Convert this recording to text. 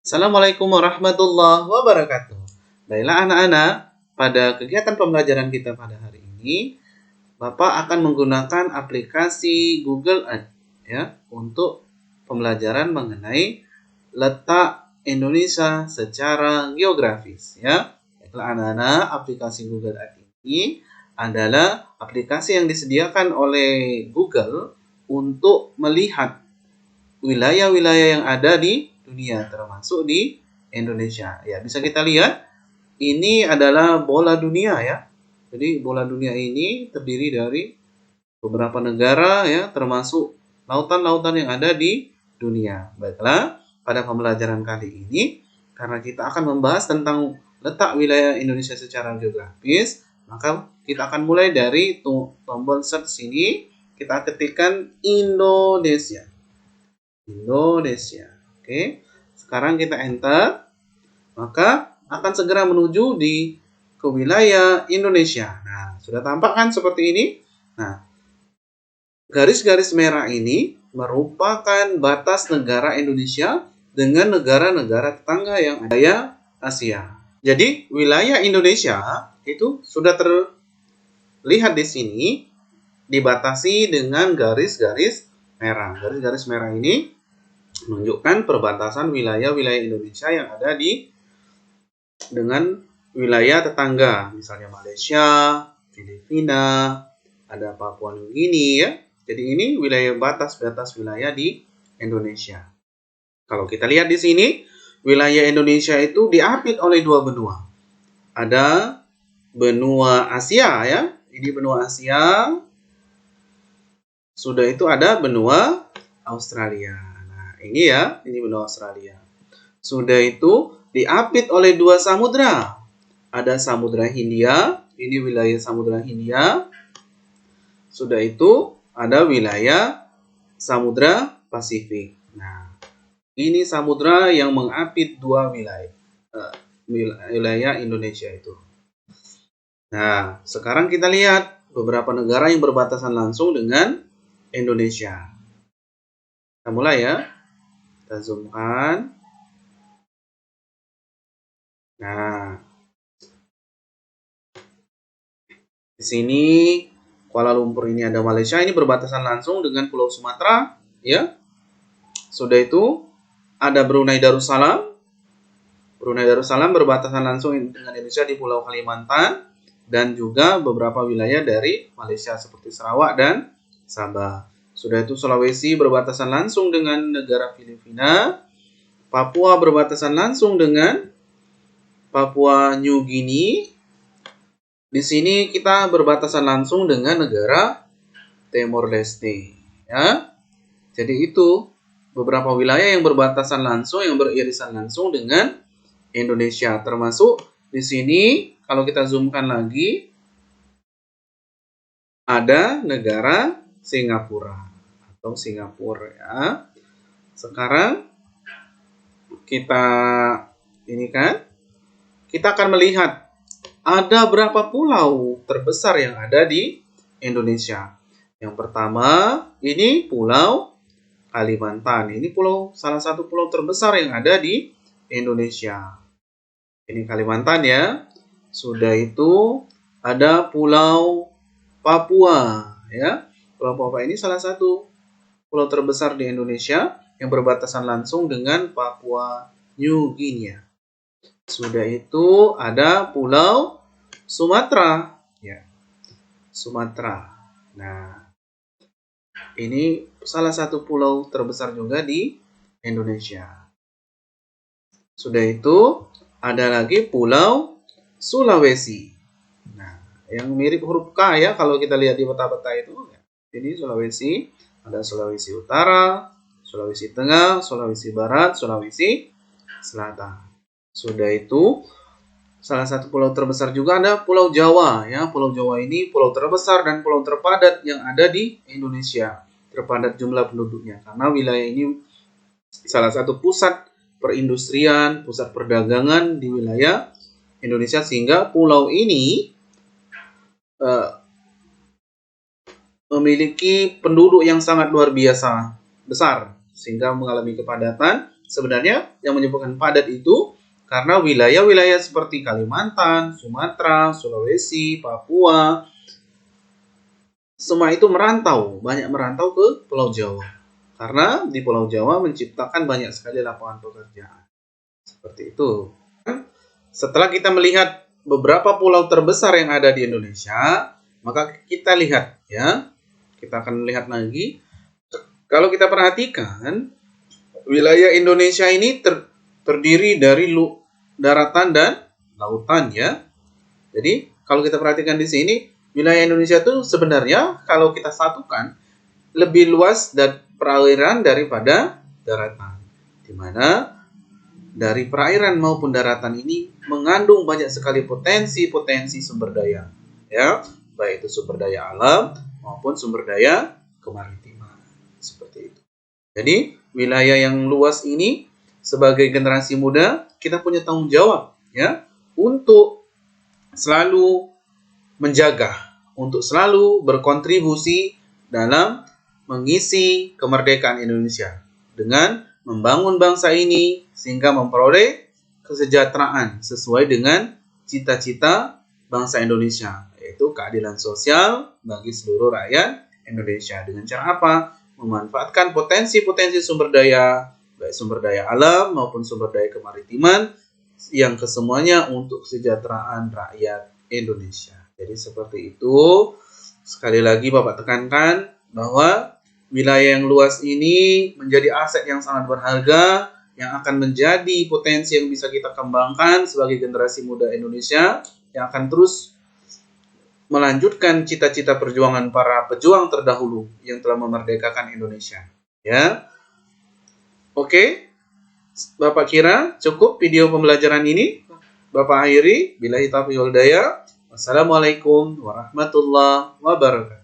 Assalamualaikum warahmatullahi wabarakatuh. Baiklah anak-anak, pada kegiatan pembelajaran kita pada hari ini, Bapak akan menggunakan aplikasi Google Earth ya untuk pembelajaran mengenai letak Indonesia secara geografis ya. Baiklah anak-anak, aplikasi Google Earth ini adalah aplikasi yang disediakan oleh Google untuk melihat wilayah-wilayah yang ada di dunia, termasuk di Indonesia. Ya, bisa kita lihat ini adalah bola dunia ya. Jadi bola dunia ini terdiri dari beberapa negara ya, termasuk lautan-lautan yang ada di dunia. Baiklah, pada pembelajaran kali ini karena kita akan membahas tentang letak wilayah Indonesia secara geografis, maka kita akan mulai dari tombol search sini, kita ketikkan Indonesia. Indonesia. Oke. Sekarang kita enter, maka akan segera menuju ke wilayah Indonesia. Nah, sudah tampak kan seperti ini? Nah, garis-garis merah ini merupakan batas negara Indonesia dengan negara-negara tetangga yang ada di Asia. Jadi, wilayah Indonesia itu sudah terlihat di sini dibatasi dengan garis-garis merah. Garis-garis merah ini menunjukkan perbatasan wilayah-wilayah Indonesia yang ada dengan wilayah tetangga, misalnya Malaysia, Filipina, ada Papua Nugini ya. Jadi ini wilayah batas wilayah di Indonesia. Kalau kita lihat di sini, wilayah Indonesia itu diapit oleh dua benua. Ada benua Asia ya. Ini benua Asia. Sudah itu ada benua Australia. Nah, ini ya, ini benua Australia. Sudah itu diapit oleh dua samudra. Ada Samudra Hindia, ini wilayah Samudra Hindia. Sudah itu ada wilayah Samudra Pasifik. Nah, ini samudra yang mengapit dua wilayah Indonesia itu. Nah, sekarang kita lihat beberapa negara yang berbatasan langsung dengan Indonesia. Kita mulai ya. Kita zoomkan. Nah, di sini Kuala Lumpur ini ada Malaysia, ini berbatasan langsung dengan Pulau Sumatera, ya. Sudah itu ada Brunei Darussalam. Brunei Darussalam berbatasan langsung dengan Indonesia di Pulau Kalimantan dan juga beberapa wilayah dari Malaysia seperti Sarawak dan Sabah. Sudah itu Sulawesi berbatasan langsung dengan negara Filipina. Papua berbatasan langsung dengan Papua New Guinea. Di sini kita berbatasan langsung dengan negara Timor Leste, ya. Jadi itu beberapa wilayah yang berbatasan langsung, yang beririsan langsung dengan Indonesia. Termasuk di sini kalau kita zoomkan lagi ada negara Singapura atau Singapura ya. Sekarang kita akan melihat ada berapa pulau terbesar yang ada di Indonesia. Yang pertama, ini Pulau Kalimantan. Ini salah satu pulau terbesar yang ada di Indonesia. Ini Kalimantan ya. Sudah itu ada Pulau Papua ya. Pulau Papua ini salah satu pulau terbesar di Indonesia yang berbatasan langsung dengan Papua New Guinea. Sudah itu ada Pulau Sumatera ya. Sumatera. Nah, ini salah satu pulau terbesar juga di Indonesia. Sudah itu ada lagi Pulau Sulawesi. Nah, yang mirip huruf K ya kalau kita lihat di peta-peta itu. Jadi Sulawesi, ada Sulawesi Utara, Sulawesi Tengah, Sulawesi Barat, Sulawesi Selatan. Sudah itu salah satu pulau terbesar juga ada Pulau Jawa ya. Pulau Jawa ini pulau terbesar dan pulau terpadat yang ada di Indonesia. Terpadat jumlah penduduknya karena wilayah ini salah satu pusat perindustrian, pusat perdagangan di wilayah Indonesia sehingga pulau ini memiliki penduduk yang sangat luar biasa besar sehingga mengalami kepadatan sebenarnya yang menyebabkan padat itu karena wilayah-wilayah seperti Kalimantan, Sumatera, Sulawesi, Papua, semua itu banyak merantau ke Pulau Jawa. Karena di Pulau Jawa menciptakan banyak sekali lapangan pekerjaan. Seperti itu. Setelah kita melihat beberapa pulau terbesar yang ada di Indonesia, maka kita lihat ya. Kita akan melihat lagi. Kalau kita perhatikan, wilayah Indonesia ini terdiri dari daratan dan lautan ya. Jadi, kalau kita perhatikan di sini, wilayah Indonesia itu sebenarnya kalau kita satukan lebih luas dan perairan daripada daratan. Di mana dari perairan maupun daratan ini mengandung banyak sekali potensi sumber daya. Ya, baik itu sumber daya alam maupun sumber daya kemaritiman. Seperti itu. Jadi, wilayah yang luas ini sebagai generasi muda kita punya tanggung jawab ya untuk selalu menjaga, untuk selalu berkontribusi dalam mengisi kemerdekaan Indonesia dengan membangun bangsa ini sehingga memperoleh kesejahteraan sesuai dengan cita-cita bangsa Indonesia, yaitu keadilan sosial bagi seluruh rakyat Indonesia. Dengan cara apa? Memanfaatkan potensi-potensi sumber daya, baik sumber daya alam maupun sumber daya kemaritiman yang kesemuanya untuk kesejahteraan rakyat Indonesia. Jadi seperti itu. Sekali lagi Bapak tekankan bahwa wilayah yang luas ini menjadi aset yang sangat berharga yang akan menjadi potensi yang bisa kita kembangkan sebagai generasi muda Indonesia yang akan terus melanjutkan cita-cita perjuangan para pejuang terdahulu yang telah memerdekakan Indonesia. Ya. Oke. Bapak kira cukup video pembelajaran ini? Bapak akhiri, billahi taufiq wal hidayah. Wassalamualaikum warahmatullahi wabarakatuh.